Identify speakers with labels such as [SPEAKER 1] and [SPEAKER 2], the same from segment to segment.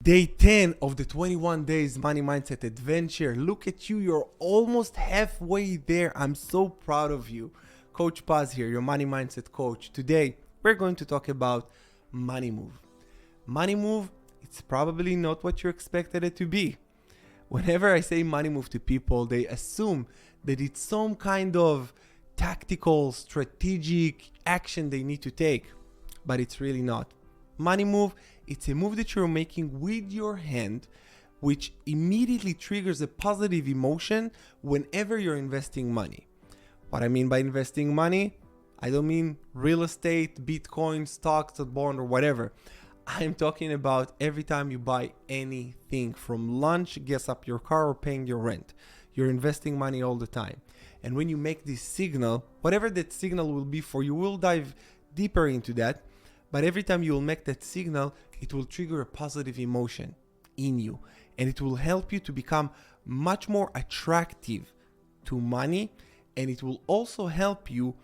[SPEAKER 1] Day 10 of the 21 days money mindset adventure. Look at you, you're almost halfway there. I'm so proud of you. Coach Paz here, your money mindset coach. Today, we're going to talk about money move. Money move, it's probably not what you expected it to be. Whenever I say money move to people, they assume that it's some kind of tactical, strategic action they need to take, but it's really not. Money move, it's a move that you're making with your hand, which immediately triggers a positive emotion whenever you're investing money. What I mean by investing money, I don't mean real estate, Bitcoin, stocks, bond, or whatever. I'm talking about every time you buy anything, from lunch, gas up your car, or paying your rent. You're investing money all the time. And when you make this signal, whatever that signal will be for you, we'll dive deeper into that. But every time you will make that signal, it will trigger a positive emotion in you. And it will help you to become much more attractive to money. And it will also help you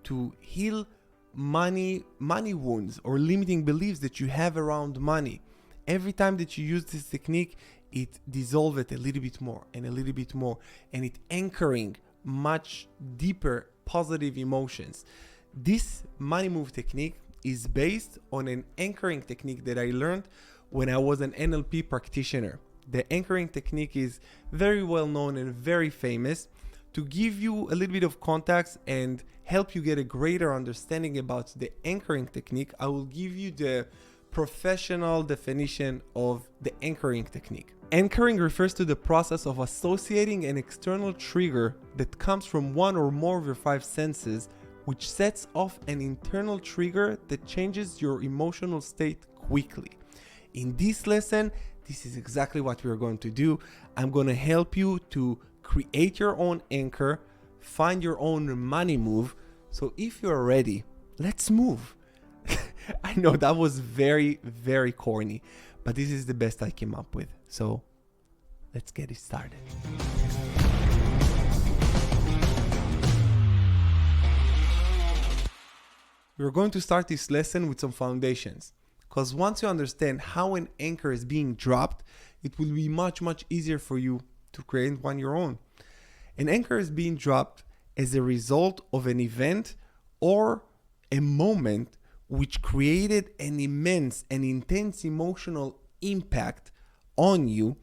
[SPEAKER 1] to heal money wounds or limiting beliefs that you have around money. Every time that you use this technique, it dissolves it a little bit more and a little bit more. And it anchoring much deeper positive emotions. This money move technique is based on an anchoring technique that I learned when I was an NLP practitioner. The anchoring technique is very well known and very famous. To give you a little bit of context and help you get a greater understanding about the anchoring technique, I will give you the professional definition of the anchoring technique. Anchoring refers to the process of associating an external trigger that comes from one or more of your five senses, which sets off an internal trigger that changes your emotional state quickly. In this lesson, this is exactly what we're going to do. I'm going to help you to create your own anchor, find your own money move. So if you're ready, let's move. I know that was very, very corny, but this is the best I came up with. So let's get it started. We're going to start this lesson with some foundations, because once you understand how an anchor is being dropped, it will be much easier for you to create one your own. An anchor is being dropped as a result of an event or a moment which created an immense and intense emotional impact on you,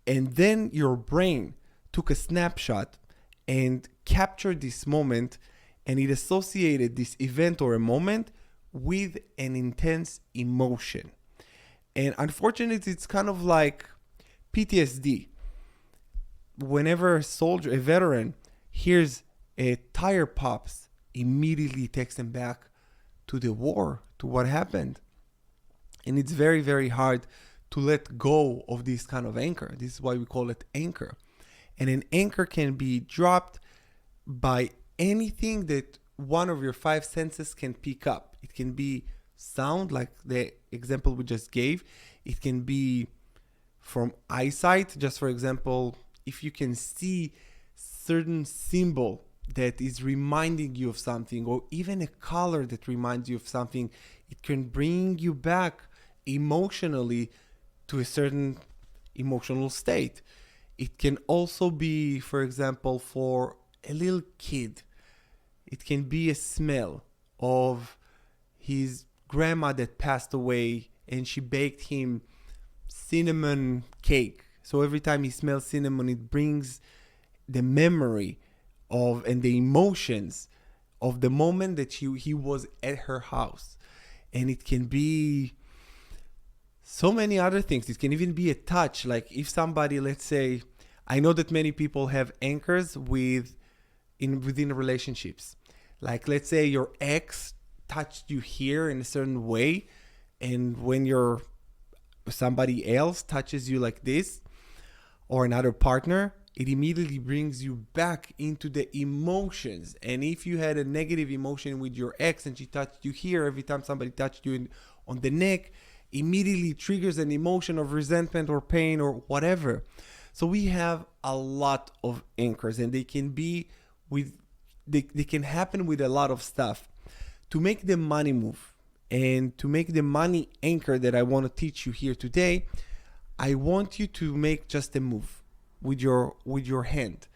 [SPEAKER 1] and then your brain took a snapshot and captured this moment, and it associated this event or a moment with an intense emotion. And unfortunately, it's kind of like PTSD. Whenever a veteran, hears a tire pops, immediately takes them back to the war, to what happened. And it's very, very hard to let go of this kind of anchor. This is why we call it anchor. And an anchor can be dropped by anything that one of your five senses can pick up. It can be sound, like the example we just gave. It can be from eyesight. Just for example, if you can see certain symbol that is reminding you of something, or even a color that reminds you of something, it can bring you back emotionally to a certain emotional state. It can also be, for example, for a little kid, it can be a smell of his grandma that passed away and she baked him cinnamon cake. So every time he smells cinnamon, it brings the memory of and the emotions of the moment that he was at her house. And it can be so many other things. It can even be a touch. Like if somebody, let's say, I know that many people have anchors within relationships. Like let's say your ex touched you here in a certain way, and when somebody else touches you like this, or another partner, it immediately brings you back into the emotions. And if you had a negative emotion with your ex and she touched you here, every time somebody touched you on the neck, immediately triggers an emotion of resentment or pain or whatever. So we have a lot of anchors, and they can happen with a lot of stuff. To make the money move And to make the money anchor that I want to teach you here today, I want you to make just a move with your hand,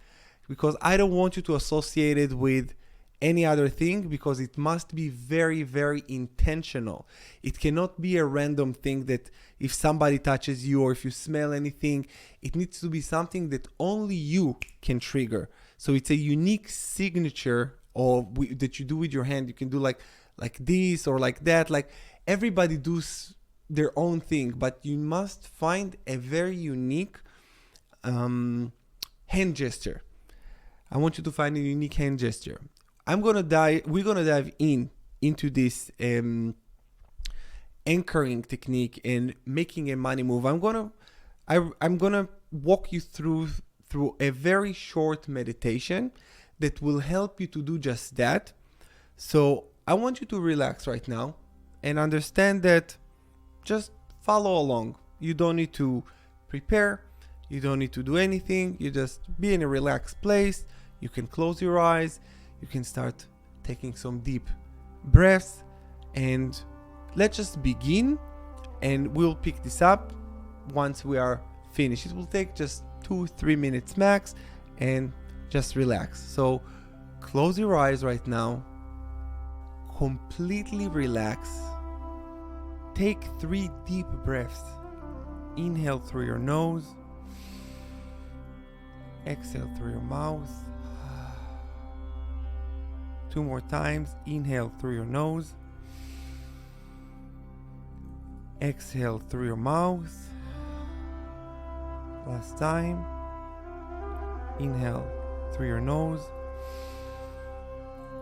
[SPEAKER 1] because I don't want you to associate it with any other thing, because it must be very, very intentional. It cannot be a random thing that if somebody touches you or if you smell anything, it needs to be something that only you can trigger. So it's a unique signature that you do with your hand. You can do like this or like that. Like everybody does their own thing, but you must find a very unique hand gesture. I want you to find a unique hand gesture. We're gonna dive into this anchoring technique and making a money move. I'm gonna walk you through a very short meditation that will help you to do just that. So I want you to relax right now and understand that just follow along. You don't need to prepare. You don't need to do anything. You just be in a relaxed place. You can close your eyes. You can start taking some deep breaths, and let's just begin, and we'll pick this up once we are finished. It will take just 2-3 minutes max, and just relax. So close your eyes right now, completely relax. Take 3 deep breaths. Inhale through your nose, exhale through your mouth. 2 more times. Inhale through your nose, exhale through your mouth. Last time. Inhale through your nose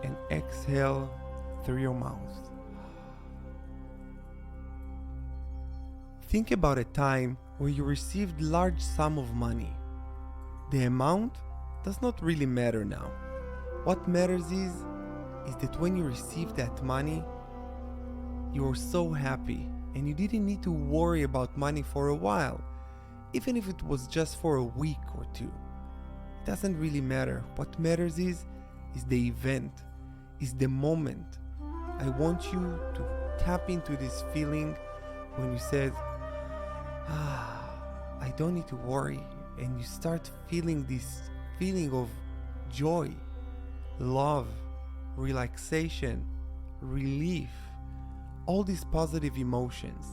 [SPEAKER 1] and exhale through your mouth. Think about a time where you received large sum of money. The amount does not really matter now. What matters is that when you received that money, you were so happy and you didn't need to worry about money for a while, even if it was just for a week or 2. It doesn't really matter. What matters is the event, is the moment. I want you to tap into this feeling when you said, I don't need to worry, and you start feeling this feeling of joy, love, relaxation, relief, all these positive emotions.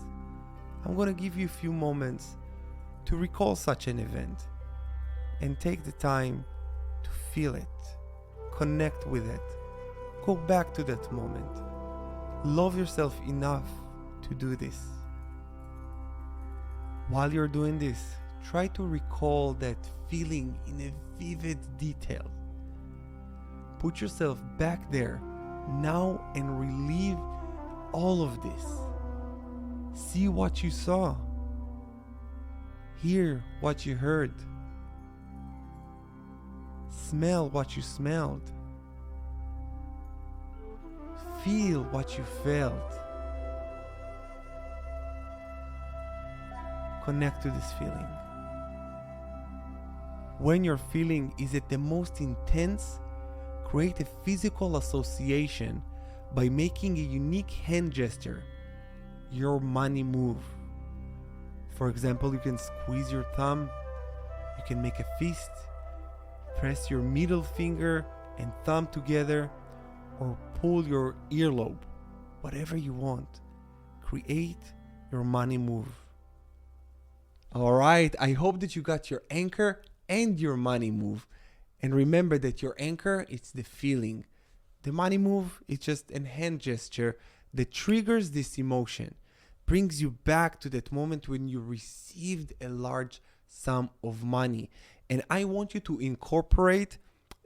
[SPEAKER 1] I'm going to give you a few moments to recall such an event and take the time to feel it, connect with it, go back to that moment. Love yourself enough to do this. While you're doing this, try to recall that feeling in a vivid detail. Put yourself back there now and relive all of this. See what you saw. Hear what you heard. Smell what you smelled. Feel what you felt. Connect to this feeling. When your feeling is at the most intense, create a physical association by making a unique hand gesture, your money move. For example, you can squeeze your thumb, you can make a fist, press your middle finger and thumb together, or pull your earlobe. Whatever you want. Create your money move. Alright, I hope that you got your anchor and your money move. And remember that your anchor, it's the feeling. The money move, it's just a hand gesture that triggers this emotion, brings you back to that moment when you received a large sum of money. And I want you to incorporate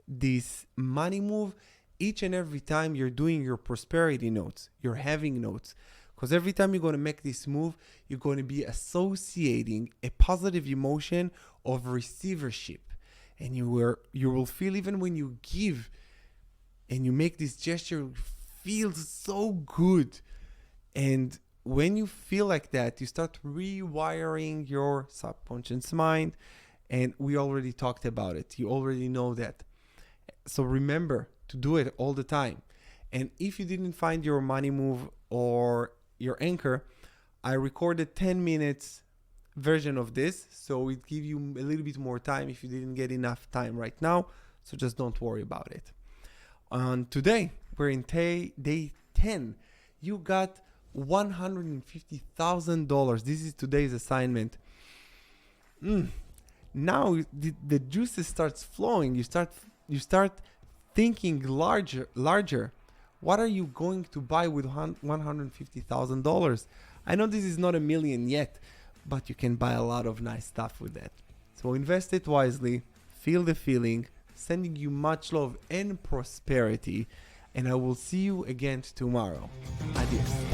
[SPEAKER 1] this money move each and every time you're doing your prosperity notes, your having notes. Because every time you're going to make this move, you're going to be associating a positive emotion of receivership. And you will feel, even when you give and you make this gesture, it feels so good. And when you feel like that, you start rewiring your subconscious mind. And we already talked about it. You already know that. So remember to do it all the time. And if you didn't find your money move, or your Anchor, I recorded 10 minutes version of this, so it give you a little bit more time if you didn't get enough time right now. So just don't worry about it. Today we're in day 10. You got $150,000. This is today's assignment. Now the juices starts flowing. You start thinking larger. What are you going to buy with $150,000? I know this is not a million yet, but you can buy a lot of nice stuff with that. So invest it wisely, feel the feeling, sending you much love and prosperity, and I will see you again tomorrow. Adios.